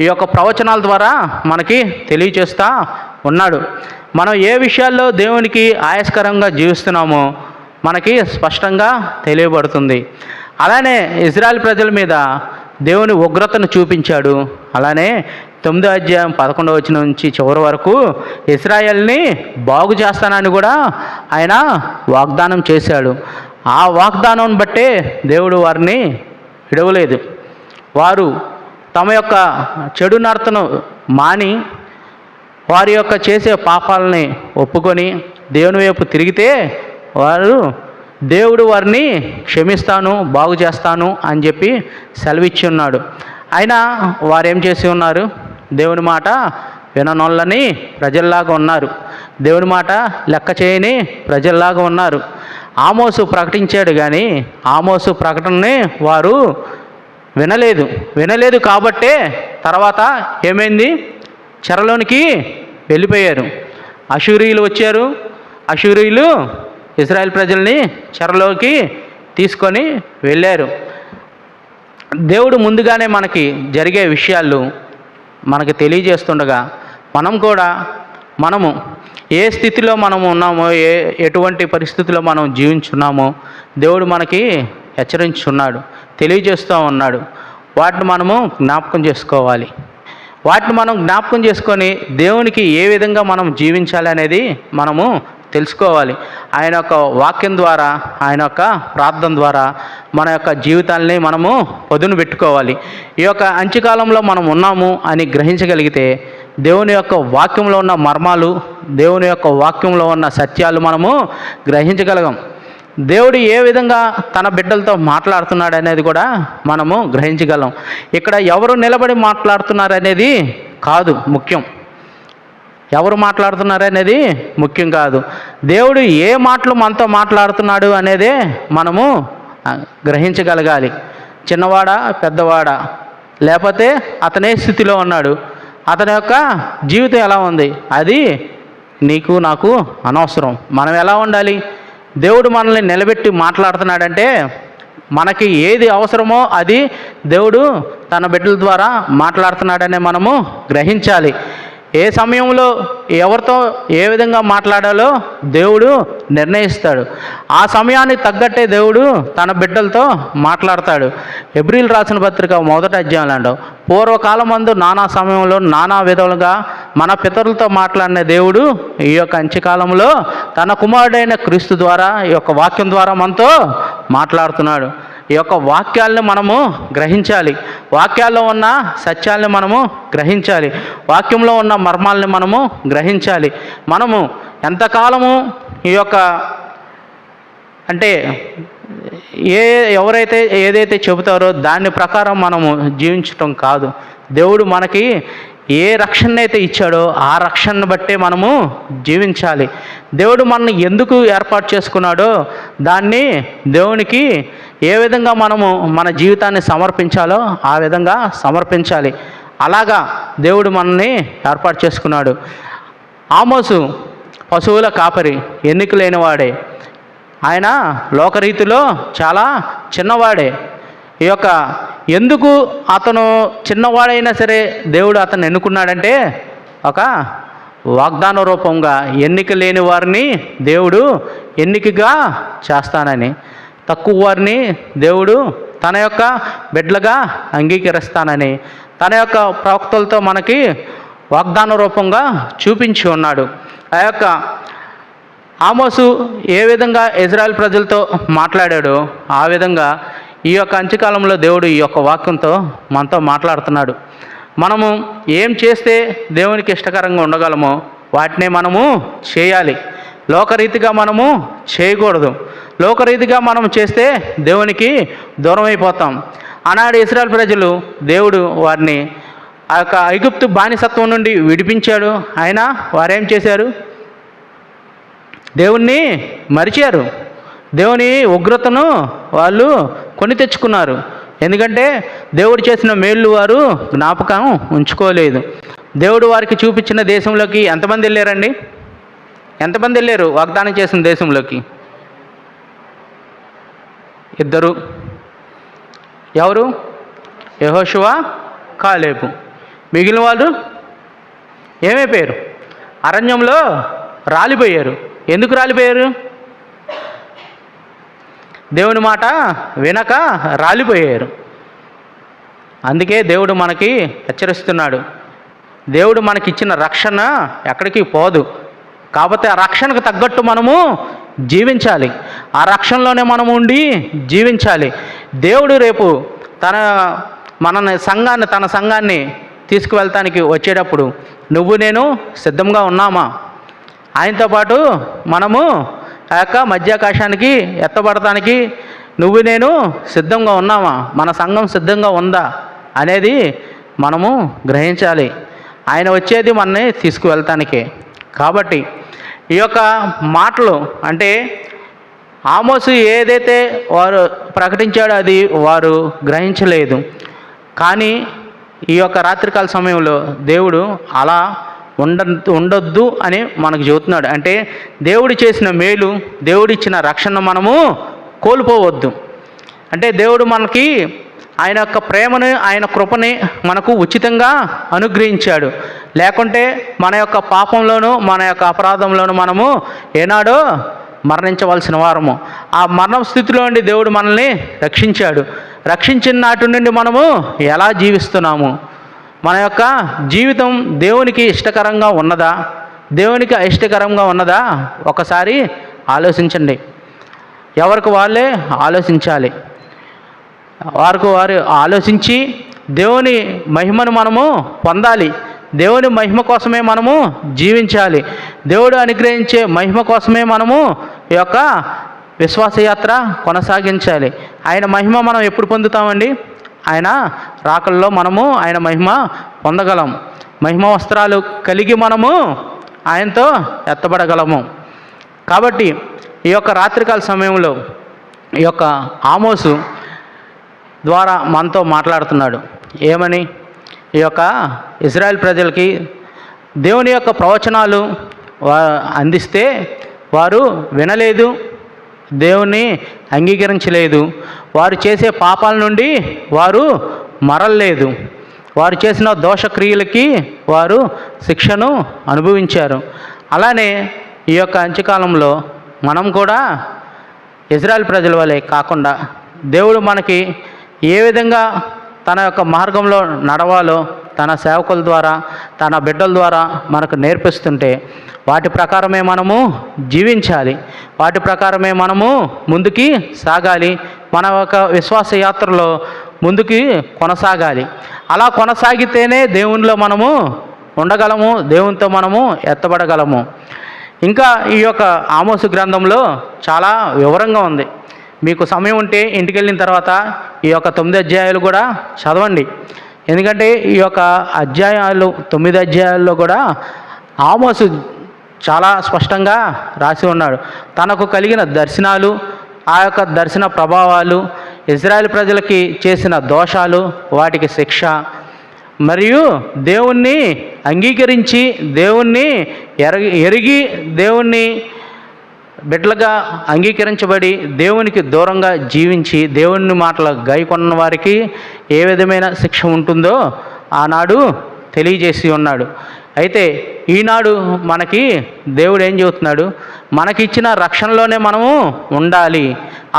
ఈ యొక్క ప్రవచనాల ద్వారా మనకి తెలియచేస్తూ ఉన్నాడు. మనం ఏ విషయాల్లో దేవునికి ఆయాస్కరంగా జీవిస్తున్నామో మనకి స్పష్టంగా తెలియబడుతుంది. అలానే ఇజ్రాయెల్ ప్రజల మీద దేవుని ఉగ్రతను చూపించాడు. అలానే 9వ అధ్యాయం 11వ వచనం నుంచి చివరి వరకు ఇశ్రాయేల్ని బాగు చేస్తానని కూడా ఆయన వాగ్దానం చేశాడు. ఆ వాగ్దానం బట్టే దేవుడు వారిని విడవలేదు. వారు తమ యొక్క చెడు నడతను మాని వారి యొక్క చేసే పాపాలని ఒప్పుకొని దేవుని వైపు తిరిగితే దేవుడు వారిని క్షమిస్తాను, బాగు చేస్తాను అని చెప్పి సెలవిచ్చి ఉన్నాడు. అయినా వారేం చేసి ఉన్నారు? దేవుని మాట విననోళ్ళని ప్రజల్లాగా ఉన్నారు. దేవుని మాట లెక్క చేయని ప్రజల్లాగా ఉన్నారు. ఆమోసు ప్రకటించాడు కానీ ఆమోసు ప్రకటనని వారు వినలేదు కాబట్టే తర్వాత ఏమైంది? చెరలోనికి వెళ్ళిపోయారు. అషూరీయులు వచ్చారు. అషూరీయులు ఇశ్రాయేల్ ప్రజల్ని చెరలోకి తీసుకొని వెళ్ళారు. దేవుడు ముందుగానే మనకి జరిగే విషయాలు మనకు తెలియజేస్తుండగా మనము ఏ స్థితిలో మనము ఉన్నామో, ఎటువంటి పరిస్థితిలో మనం జీవించున్నామో దేవుడు మనకి హెచ్చరించున్నాడు, తెలియజేస్తూ ఉన్నాడు. వాటిని మనము జ్ఞాపకం చేసుకోవాలి. వాటిని మనం జ్ఞాపకం చేసుకొని దేవునికి ఏ విధంగా మనం జీవించాలి అనేది మనము తెలుసుకోవాలి. ఆయన యొక్క వాక్యం ద్వారా, ఆయన యొక్క ప్రార్థన ద్వారా మన యొక్క జీవితాల్ని మనము పదును పెట్టుకోవాలి. ఈ యొక్క అంత్యకాలంలో మనం ఉన్నాము అని గ్రహించగలిగితే దేవుని యొక్క వాక్యంలో ఉన్న మర్మాలు, దేవుని యొక్క వాక్యంలో ఉన్న సత్యాలు మనము గ్రహించగలం. దేవుడు ఏ విధంగా తన బిడ్డలతో మాట్లాడుతున్నాడు అనేది కూడా మనము గ్రహించగలం. ఇక్కడ ఎవరు నిలబడి మాట్లాడుతున్నారు అనేది కాదు ముఖ్యం, ఎవరు మాట్లాడుతున్నారు అనేది ముఖ్యం కాదు. దేవుడు ఏ మాటలు మనతో మాట్లాడుతున్నాడు అనేదే మనము గ్రహించగలగాలి. చిన్నవాడా, పెద్దవాడా, లేకపోతే అతనే స్థితిలో ఉన్నాడు, అతని యొక్క జీవితం ఎలా ఉంది అది నీకు నాకు అనవసరం. మనం ఎలా ఉండాలి? దేవుడు మనల్ని నిలబెట్టి మాట్లాడుతున్నాడంటే మనకి ఏది అవసరమో అది దేవుడు తన బిడ్డల ద్వారా మాట్లాడుతున్నాడనే మనము గ్రహించాలి. ఏ సమయంలో ఎవరితో ఏ విధంగా మాట్లాడాలో దేవుడు నిర్ణయిస్తాడు. ఆ సమయానికి తగ్గట్టే దేవుడు తన బిడ్డలతో మాట్లాడతాడు. హెబ్రీయులు రాసిన పత్రిక 1వ అధ్యాయంలో అంటావు, పూర్వకాలమందు నానా సమయంలో నానా విధాలుగా మన పితరులతో మాట్లాడిన దేవుడు ఈ యొక్క అంత్యకాలంలో తన కుమారుడైన క్రీస్తు ద్వారా, ఈ యొక్క వాక్యం ద్వారా మనతో మాట్లాడుతున్నాడు. ఈ యొక్క వాక్యాలను మనము గ్రహించాలి. వాక్యాల్లో ఉన్న సత్యాల్ని మనము గ్రహించాలి. వాక్యంలో ఉన్న మర్మాలని మనము గ్రహించాలి. మనము ఎంతకాలము ఈ యొక్క అంటే ఎవరైతే ఏదైతే చెబుతారో దాని ప్రకారం మనము జీవించటం కాదు. దేవుడు మనకి ఏ రక్షణ అయితే ఇచ్చాడో ఆ రక్షణను బట్టే మనము జీవించాలి. దేవుడు మనల్ని ఎందుకు ఏర్పాటు చేసుకున్నాడో దాన్ని దేవునికి ఏ విధంగా మనము మన జీవితాన్ని సమర్పించాలో ఆ విధంగా సమర్పించాలి. అలాగా దేవుడు మనల్ని ఏర్పాటు చేసుకున్నాడు. ఆమోసు పశువుల కాపరి, ఎన్నిక లేనివాడే. ఆయన లోకరీతిలో చాలా చిన్నవాడే. ఈ యొక్క ఎందుకు అతను చిన్నవాడైనా సరే దేవుడు అతను ఎన్నుకున్నాడంటే ఒక వాగ్దాన రూపంగా ఎన్నిక లేని వారిని దేవుడు ఎన్నికగా చేస్తానని, తక్కువ వారిని దేవుడు తన యొక్క బిడ్డలుగా అంగీకరిస్తానని తన యొక్క ప్రవక్తలతో మనకి వాగ్దాన రూపంగా చూపించి ఉన్నాడు. ఆ యొక్క ఆమోసు ఏ విధంగా ఇజ్రాయెల్ ప్రజలతో మాట్లాడాడో ఆ విధంగా ఈ యొక్క అంత్యకాలంలో దేవుడు ఈ యొక్క వాక్యంతో మనతో మాట్లాడుతున్నాడు. మనము ఏం చేస్తే దేవునికి ఇష్టకరంగా ఉండగలమో వాటినే మనము చేయాలి. లోకరీతిగా మనము చేయకూడదు. లోకరీతిగా మనం చేస్తే దేవునికి దూరం అయిపోతాం. ఆనాడు ఇశ్రాయేలు ప్రజలు దేవుడు వారిని ఆ యొక్క ఐగుప్తు బానిసత్వం నుండి విడిపించాడు. అయినా వారేం చేశారు? దేవుణ్ణి మరిచారు. దేవుని ఉగ్రతను వాళ్ళు కొని తెచ్చుకున్నారు. ఎందుకంటే దేవుడు చేసిన మేళ్ళు వారు జ్ఞాపకం ఉంచుకోలేదు. దేవుడు వారికి చూపించిన దేశంలోకి ఎంతమంది వెళ్ళారండి? ఎంతమంది వెళ్ళారు వాగ్దానం చేసిన దేశంలోకి? 2. ఎవరు? యెహోషువ, కాలేబు. మిగిలిన వాళ్ళు ఏమైపోయారు? అరణ్యంలో రాలిపోయారు. ఎందుకు రాలిపోయారు? దేవుని మాట వినక రాలిపోయారు. అందుకే దేవుడు మనకి హెచ్చరిస్తున్నాడు. దేవుడు మనకిచ్చిన రక్షణ ఎక్కడికి పోదు. కాకపోతే ఆ రక్షణకు తగ్గట్టు మనము జీవించాలి. ఆ రక్షణలోనే మనము ఉండి జీవించాలి. దేవుడు రేపు తన సంఘాన్ని తీసుకువెళ్తానికి వచ్చేటప్పుడు నువ్వు నేను సిద్ధంగా ఉన్నామా? ఆయనతో పాటు మనము ఆ యొక్క మధ్యాకాశానికి ఎత్తబడటానికి నువ్వు నేను సిద్ధంగా ఉన్నామా? మన సంఘం సిద్ధంగా ఉందా అనేది మనము గ్రహించాలి. ఆయన వచ్చేది మనని తీసుకువెళ్తానికే. కాబట్టి ఈ యొక్క మాటలు అంటే ఆమోసు ఏదైతే వారు ప్రకటించాడో అది వారు గ్రహించలేదు. కానీ ఈ యొక్క రాత్రికాల సమయంలో దేవుడు అలా ఉండొద్దు అని మనకు చెబుతున్నాడు. అంటే దేవుడు చేసిన మేలు, దేవుడిచ్చిన రక్షణ మనము కోల్పోవద్దు. అంటే దేవుడు మనకి ఆయన యొక్క ప్రేమను, ఆయన కృపని మనకు ఉచితంగా అనుగ్రహించాడు. లేకుంటే మన యొక్క పాపంలోనూ మన యొక్క అపరాధంలోనూ మనము ఏనాడో మరణించవలసిన వారము. ఆ మరణ స్థితిలో నుండి దేవుడు మనల్ని రక్షించాడు. రక్షించిన నాటి నుండి మనము ఎలా జీవిస్తున్నాము? మన యొక్క జీవితం దేవునికి ఇష్టకరంగా ఉన్నదా, దేవునికి అయిష్టకరంగా ఉన్నదా? ఒకసారి ఆలోచించండి. ఎవరికి వాళ్ళే ఆలోచించాలి. వారు ఆలోచించి దేవుని మహిమను మనము పొందాలి. దేవుని మహిమ కోసమే మనము జీవించాలి. దేవుడు అనుగ్రహించే మహిమ కోసమే మనము ఈ యొక్క విశ్వాసయాత్ర కొనసాగించాలి. ఆయన మహిమ మనం ఎప్పుడు పొందుతామండి? ఆయన రాకల్లో మనము ఆయన మహిమ పొందగలం. మహిమ వస్త్రాలు కలిగి మనము ఆయనతో ఎత్తబడగలము. కాబట్టి ఈ యొక్క రాత్రికాల సమయంలో ఈ యొక్క ఆమోసు ద్వారా మనతో మాట్లాడుతున్నాడు. ఏమని? ఈ యొక్క ఇజ్రాయెల్ ప్రజలకి దేవుని యొక్క ప్రవచనాలు అందిస్తే వారు వినలేదు, దేవుణ్ణి అంగీకరించలేదు. వారు చేసే పాపాల నుండి వారు మరల్లేదు. వారు చేసిన దోషక్రియలకి వారు శిక్షను అనుభవించారు. అలానే ఈ యొక్క అంత్యకాలంలో మనం కూడా ఇజ్రాయెల్ ప్రజల వలె కాకుండా దేవుడు మనకి ఏ విధంగా తన యొక్క మార్గంలో నడవాలో తన సేవకుల ద్వారా, తన బిడ్డల ద్వారా మనకు నేర్పిస్తుంటే వాటి ప్రకారమే మనము జీవించాలి. వాటి ప్రకారమే మనము ముందుకి సాగాలి. మన యొక్క విశ్వాస యాత్రలో ముందుకి కొనసాగాలి. అలా కొనసాగితేనే దేవునిలో మనము ఉండగలము, దేవునితో మనము ఎత్తబడగలము. ఇంకా ఈ యొక్క ఆమోసు గ్రంథంలో చాలా వివరంగా ఉంది. మీకు సమయం ఉంటే ఇంటికి వెళ్ళిన తర్వాత ఈ యొక్క 9 అధ్యాయాలు కూడా చదవండి. ఎందుకంటే ఈ యొక్క 9 అధ్యాయాల్లో కూడా ఆమోసు చాలా స్పష్టంగా రాసి ఉన్నాడు. తనకు కలిగిన దర్శనాలు, ఆ యొక్క దర్శన ప్రభావాలు, ఇజ్రాయెల్ ప్రజలకి చేసిన దోషాలు, వాటికి శిక్ష, మరియు దేవుణ్ణి అంగీకరించి దేవుణ్ణి ఎరిగి దేవుణ్ణి బిడ్డలుగా అంగీకరించబడి దేవునికి దూరంగా జీవించి దేవుని మాటలు గైకొన్న వారికి ఏ విధమైన శిక్ష ఉంటుందో ఆనాడు తెలియజేసి ఉన్నాడు. అయితే ఈనాడు మనకి దేవుడు ఏం చెబుతున్నాడు? మనకిచ్చిన రక్షణలోనే మనము ఉండాలి.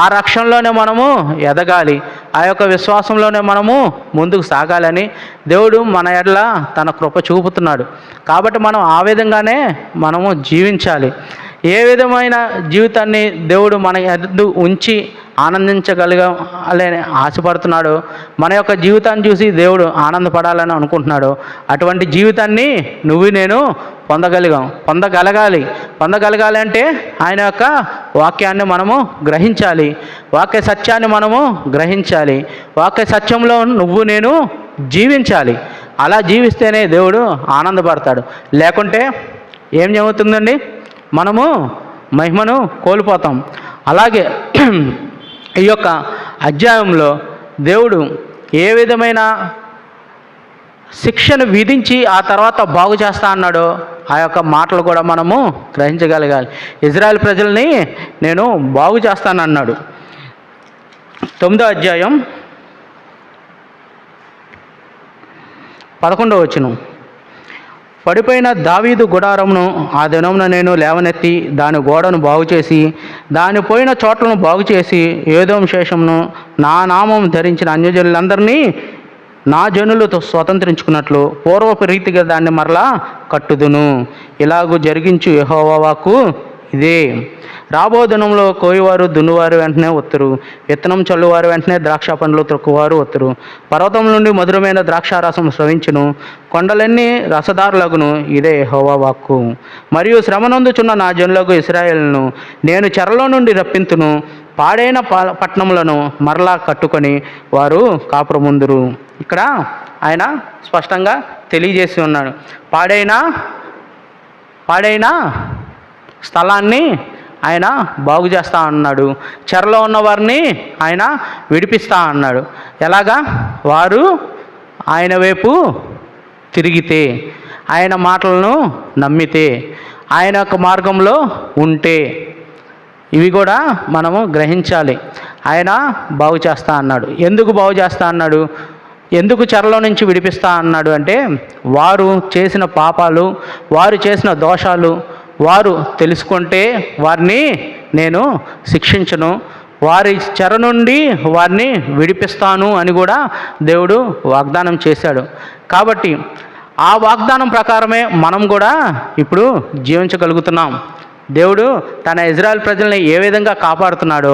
ఆ రక్షణలోనే మనము ఎదగాలి. ఆ యొక్క విశ్వాసంలోనే మనము ముందుకు సాగాలని దేవుడు మన ఎడల తన కృప చూపుతున్నాడు. కాబట్టి మనం ఆ విధంగానే మనము జీవించాలి. ఏ విధమైన జీవితాన్ని దేవుడు మన ఎదుట ఉంచి ఆనందించగలగాలని ఆశపడుతున్నాడో, మన యొక్క జీవితాన్ని చూసి దేవుడు ఆనందపడాలని అనుకుంటున్నాడో అటువంటి జీవితాన్ని నువ్వు నేను పొందగలగాలి అంటే ఆయన యొక్క వాక్యాన్ని మనము గ్రహించాలి. వాక్య సత్యాన్ని మనము గ్రహించాలి. వాక్య సత్యంలో నువ్వు నేను జీవించాలి. అలా జీవిస్తేనే దేవుడు ఆనందపడతాడు. లేకుంటే ఏం జరుగుతుందండి? మనము మహిమను కోల్పోతాం. అలాగే ఈ యొక్క అధ్యాయంలో దేవుడు ఏ విధమైన శిక్షను విధించి ఆ తర్వాత బాగు చేస్తా అన్నాడో ఆ యొక్క మాటలు కూడా మనము గ్రహించగలగాలి. ఇజ్రాయెల్ ప్రజల్ని నేను బాగు చేస్తానన్నాడు. 9వ అధ్యాయం 11వ వచనం. పడిపోయిన దావీదు గుడారమును ఆ దినమున నేను లేవనెత్తి దాని గోడను బాగుచేసి దాని పోయిన చోట్లను బాగుచేసి ఏదోం శేషమును నా నామం ధరించిన అన్యజనులందరినీ నా జనులతో స్వతంత్రించుకున్నట్లు పూర్వపు రీతిగా దాన్ని మరలా కట్టుదును. ఇలాగూ జరిగించు యెహోవా వాక్కు ఇదే. రాబో దినంలో కోయివారు దున్నువారు వెంటనే ఒత్తురు, విత్తనం చల్లువారు వెంటనే ద్రాక్ష పండ్లు త్రొక్కువారు ఒత్తురు. పర్వతం నుండి మధురమైన ద్రాక్షారసం స్రవించును, కొండలన్నీ రసదారులగును. ఇదే యెహోవా వాక్కు. మరియు శ్రమనందుచున్న నా జనులకు ఇశ్రాయేలును నేను చెరలో నుండి రప్పింతును, పాడైన పట్టణములను మరలా కట్టుకొని వారు కాపురముందురు. ఇక్కడ ఆయన స్పష్టంగా తెలియజేసి ఉన్నాడు. పాడైన స్థలాన్ని ఆయన బాగు చేస్తా అన్నాడు. చెరలో ఉన్న వారిని ఆయన విడిపిస్తా అన్నాడు. ఎలాగా? వారు ఆయన వైపు తిరిగితే, ఆయన మాటలను నమ్మితే, ఆయన యొక్క మార్గంలో ఉంటే. ఇవి కూడా మనము గ్రహించాలి. ఆయన బాగు చేస్తా అన్నాడు. ఎందుకు బాగు చేస్తా అన్నాడు? ఎందుకు చెరలో నుంచి విడిపిస్తా అన్నాడు అంటే, వారు చేసిన పాపాలు, వారు చేసిన దోషాలు వారు తెలుసుకుంటే వారిని నేను శిక్షించను, వారి చెర నుండి వారిని విడిపిస్తాను అని కూడా దేవుడు వాగ్దానం చేశాడు. కాబట్టి ఆ వాగ్దానం ప్రకారమే మనం కూడా ఇప్పుడు జీవించగలుగుతున్నాం. దేవుడు తన ఇజ్రాయెల్ ప్రజల్ని ఏ విధంగా కాపాడుతున్నాడో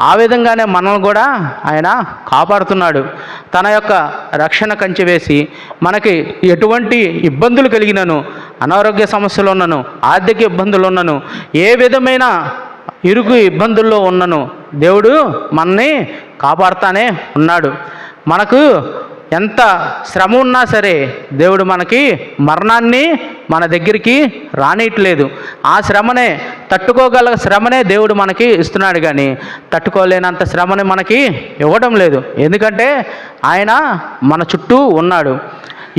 ఆ విధంగానే మనల్ని కూడా ఆయన కాపాడుతున్నాడు. తన యొక్క రక్షణ కంచె వేసి మనకి ఎటువంటి ఇబ్బందులు కలిగినను, అనారోగ్య సమస్యలు ఉన్నను, ఆర్థిక ఇబ్బందులు ఉన్నను, ఏ విధమైన ఇరుకు ఇబ్బందుల్లో ఉన్నను దేవుడు మనల్ని కాపాడుతానే ఉన్నాడు. మనకు ఎంత శ్రమ ఉన్నా సరే దేవుడు మనకి మరణాన్ని మన దగ్గరికి రానియట్లేదు. ఆ శ్రమనే, తట్టుకోగల శ్రమనే దేవుడు మనకి ఇస్తున్నాడు, కానీ తట్టుకోలేనంత శ్రమని మనకి ఇవ్వడం లేదు. ఎందుకంటే ఆయన మన చుట్టూ ఉన్నాడు.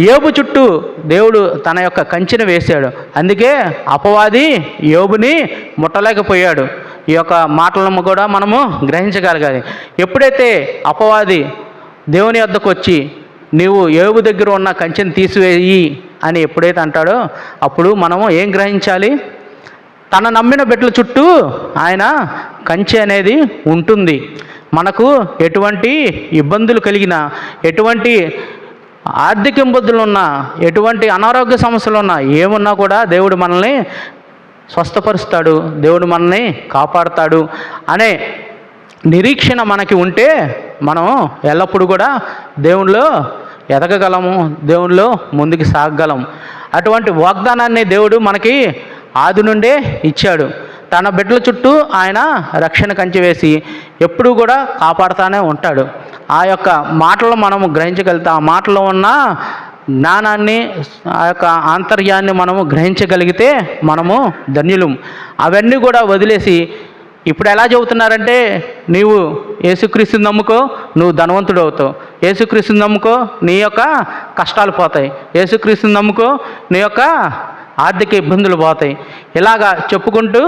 యోబు చుట్టూ దేవుడు తన యొక్క కంచెను వేశాడు. అందుకే అపవాది యోబుని ముట్టలేకపోయాడు. ఈ యొక్క మాటలను కూడా మనము గ్రహించగలగాలి. ఎప్పుడైతే అపవాది దేవుని వద్దకు వచ్చి నీవు యోబు దగ్గర ఉన్న కంచెను తీసివేయి అని ఎప్పుడైతే అంటాడో అప్పుడు మనము ఏం గ్రహించాలి? తన నమ్మిన బిడ్డల చుట్టూ ఆయన కంచె అనేది ఉంటుంది. మనకు ఎటువంటి ఇబ్బందులు కలిగినా, ఎటువంటి ఆర్థిక ఇబ్బందులు ఉన్నా, ఎటువంటి అనారోగ్య సమస్యలు ఉన్నా, ఏమున్నా కూడా దేవుడు మనల్ని స్వస్థపరుస్తాడు, దేవుడు మనల్ని కాపాడుతాడు అనే నిరీక్షణ మనకి ఉంటే మనం ఎల్లప్పుడూ కూడా దేవునిలో ఎదగగలము, దేవునిలో ముందుకు సాగగలము. అటువంటి వాగ్దానాన్ని దేవుడు మనకి ఆది నుండే ఇచ్చాడు. తన బిడ్డల చుట్టూ ఆయన రక్షణ కంచె వేసి ఎప్పుడూ కూడా కాపాడుతూనే ఉంటాడు. ఆ యొక్క మాటలు మనము గ్రహించగలిగితే, ఆ మాటలో ఉన్న జ్ఞానాన్ని, ఆ యొక్క ఆంతర్యాన్ని మనము గ్రహించగలిగితే మనము ధన్యులం. అవన్నీ కూడా వదిలేసి ఇప్పుడు ఎలా చెబుతున్నారంటే, నీవు యేసుక్రీస్తుని నమ్ముకో, నువ్వు ధనవంతుడు అవుతావు, యేసుక్రీస్తుని నమ్ముకో, నీ యొక్క కష్టాలు పోతాయి, యేసుక్రీస్తుని నమ్ముకో, నీ యొక్క ఆర్థిక ఇబ్బందులు పోతాయి. ఇలాగా చెప్పుకుంటూ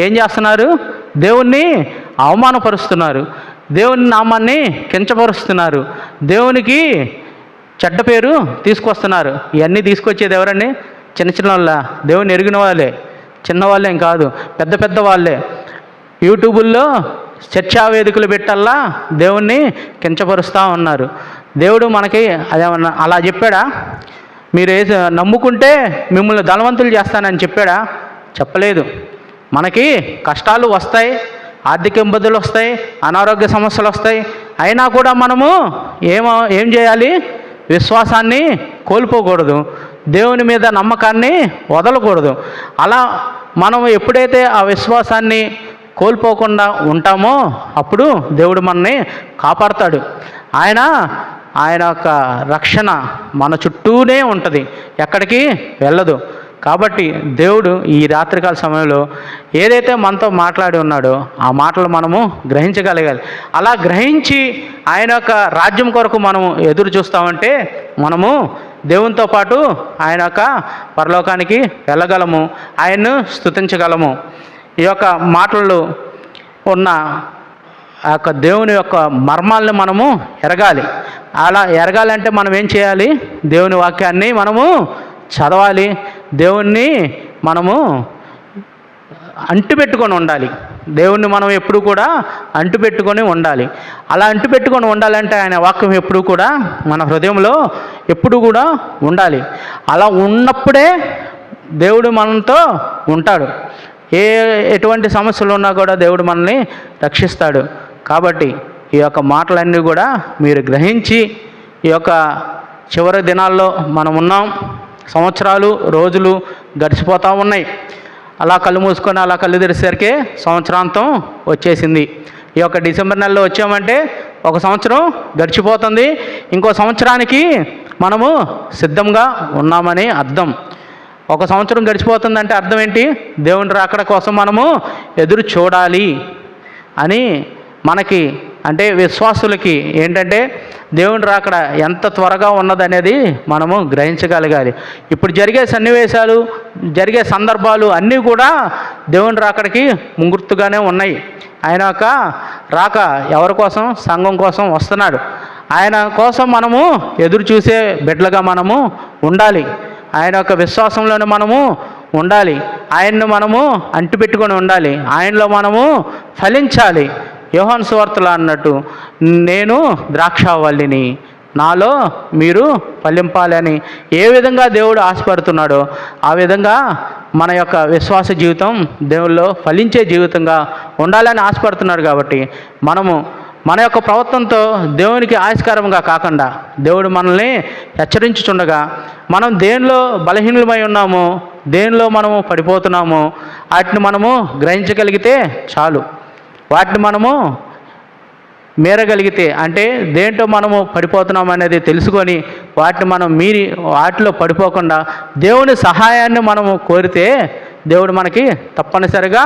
ఏం చేస్తున్నారు? దేవుణ్ణి అవమానపరుస్తున్నారు, దేవుని నామాన్ని కించపరుస్తున్నారు, దేవునికి చెడ్డ పేరు తీసుకొస్తున్నారు. ఇవన్నీ తీసుకొచ్చేది ఎవరండి? చిన్న చిన్న వాళ్ళ, దేవుని ఎరిగిన వాళ్ళే, చిన్నవాళ్ళేం కాదు, పెద్ద పెద్ద వాళ్ళే. యూట్యూబుల్లో చర్చా వేదికలు పెట్టల్లా దేవుణ్ణి కించపరుస్తూ ఉన్నారు. దేవుడు మనకి అదేమన్నా అలా చెప్పాడా? మీరు నమ్ముకుంటే మిమ్మల్ని ధనవంతులు చేస్తానని చెప్పాడా? చెప్పలేదు. మనకి కష్టాలు వస్తాయి, ఆర్థిక ఇబ్బందులు వస్తాయి, అనారోగ్య సమస్యలు వస్తాయి. అయినా కూడా మనము ఏం చేయాలి? విశ్వాసాన్ని కోల్పోకూడదు, దేవుని మీద నమ్మకాన్ని వదలకూడదు. అలా మనం ఎప్పుడైతే ఆ విశ్వాసాన్ని కోల్పోకుండా ఉంటామో అప్పుడు దేవుడు మనల్ని కాపాడుతాడు. ఆయన యొక్క రక్షణ మన చుట్టూనే ఉంటుంది, ఎక్కడికి వెళ్ళదు. కాబట్టి దేవుడు ఈ రాత్రికాల సమయంలో ఏదైతే మనతో మాట్లాడి ఉన్నాడో ఆ మాటలు మనము గ్రహించగలగాలి. అలా గ్రహించి ఆయన యొక్క రాజ్యం కొరకు మనము ఎదురు చూస్తామంటే మనము దేవునితో పాటు ఆయన యొక్క పరలోకానికి వెళ్ళగలము, ఆయన్ను స్తుతించగలము. ఈ యొక్క మాటల్లో ఉన్న ఆ యొక్క దేవుని యొక్క మర్మాలను మనము ఎరగాలి. అలా ఎరగాలంటే మనం ఏం చేయాలి? దేవుని వాక్యాన్ని మనము చదవాలి. దేవుణ్ణి మనము అంటుపెట్టుకొని ఉండాలి. దేవుణ్ణి మనం ఎప్పుడు కూడా అంటుపెట్టుకొని ఉండాలి. అలా అంటుపెట్టుకొని ఉండాలంటే ఆయన వాక్యం ఎప్పుడు కూడా మన హృదయంలో ఎప్పుడు కూడా ఉండాలి. అలా ఉన్నప్పుడే దేవుడు మనతో ఉంటాడు. ఎటువంటి సమస్యలు ఉన్నా కూడా దేవుడు మనల్ని రక్షిస్తాడు. కాబట్టి ఈ యొక్క మాటలన్నీ కూడా మీరు గ్రహించి, ఈ యొక్క చివరి దినాల్లో మనం ఉన్నాం. సంవత్సరాలు రోజులు గడిచిపోతూ ఉన్నాయి. అలా కళ్ళు మూసుకొని అలా కళ్ళు తెరిచేసరికి సంవత్సరాంతం వచ్చేసింది. ఈ యొక్క డిసెంబర్ నెలలో వచ్చామంటే ఒక సంవత్సరం గడిచిపోతుంది. ఇంకో సంవత్సరానికి మనము సిద్ధంగా ఉన్నామని అర్థం. ఒక సంవత్సరం గడిచిపోతుందంటే అర్థం ఏంటి? దేవుని రాకడ కోసం మనము ఎదురు చూడాలి అని మనకి, అంటే విశ్వాసులకి ఏంటంటే దేవుని రాకడ ఎంత త్వరగా ఉన్నదనేది మనము గ్రహించగలగాలి. ఇప్పుడు జరిగే సన్నివేశాలు, జరిగే సందర్భాలు అన్నీ కూడా దేవుని రాకడికి ముంగుర్తుగానే ఉన్నాయి. ఆయన యొక్క రాక ఎవరి కోసం? సంఘం కోసం వస్తున్నాడు. ఆయన కోసం మనము ఎదురు చూసే బిడ్డలుగా మనము ఉండాలి. ఆయన యొక్క విశ్వాసంలోనే మనము ఉండాలి. ఆయన్ను మనము అంటిపెట్టుకొని ఉండాలి. ఆయనలో మనము ఫలించాలి. యోహాను సువార్తలో అన్నట్టు, నేను ద్రాక్షావల్లిని, నాలో మీరు ఫలింపాలి అని ఏ విధంగా దేవుడు ఆశపడుతున్నాడో ఆ విధంగా మన యొక్క విశ్వాస జీవితం దేవుల్లో ఫలించే జీవితంగా ఉండాలని ఆశపడుతున్నాడు. కాబట్టి మనము మన యొక్క ప్రవర్తనతో దేవునికి ఆయస్కరంగా కాకుండా, దేవుడు మనల్ని హెచ్చరించుచుండగా మనం దేనిలో బలహీనమై ఉన్నామో, దేనిలో మనము పడిపోతున్నామో వాటిని మనము గ్రహించగలిగితే చాలు. వాటిని మనము మేరగలిగితే, అంటే దేంట్లో మనము పడిపోతున్నాం అనేది తెలుసుకొని వాటిని మనం మీరి వాటిలో పడిపోకుండా దేవుని సహాయాన్ని మనము కోరితే దేవుడు మనకి తప్పనిసరిగా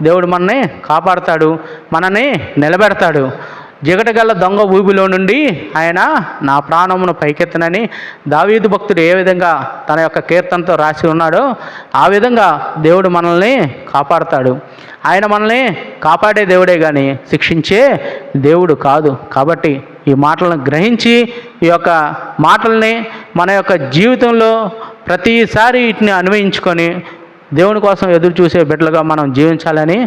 దేవుడు మనని కాపాడతాడు, మనని నిలబెడతాడు. జిగటగల్ల దొంగ ఊబిలో నుండి ఆయన నా ప్రాణమును పైకెత్తనని దావీదు భక్తుడు ఏ విధంగా తన యొక్క కీర్తనతో రాసి ఉన్నాడో ఆ విధంగా దేవుడు మనల్ని కాపాడతాడు. ఆయన మనల్ని కాపాడే దేవుడే కానీ శిక్షించే దేవుడు కాదు. కాబట్టి ఈ మాటలను గ్రహించి ఈ యొక్క మాటల్ని మన యొక్క జీవితంలో ప్రతిసారి వీటిని అన్వయించుకొని దేవుని కోసం ఎదురు చూసే బిడ్డలుగా మనం జీవించాలని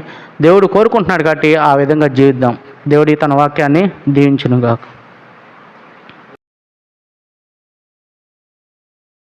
దేవుడు కోరుకుంటున్నాడు. కాబట్టి ఆ విధంగా జీవిద్దాం. దేవుడి తన వాక్యాన్ని దీవించునుగాక.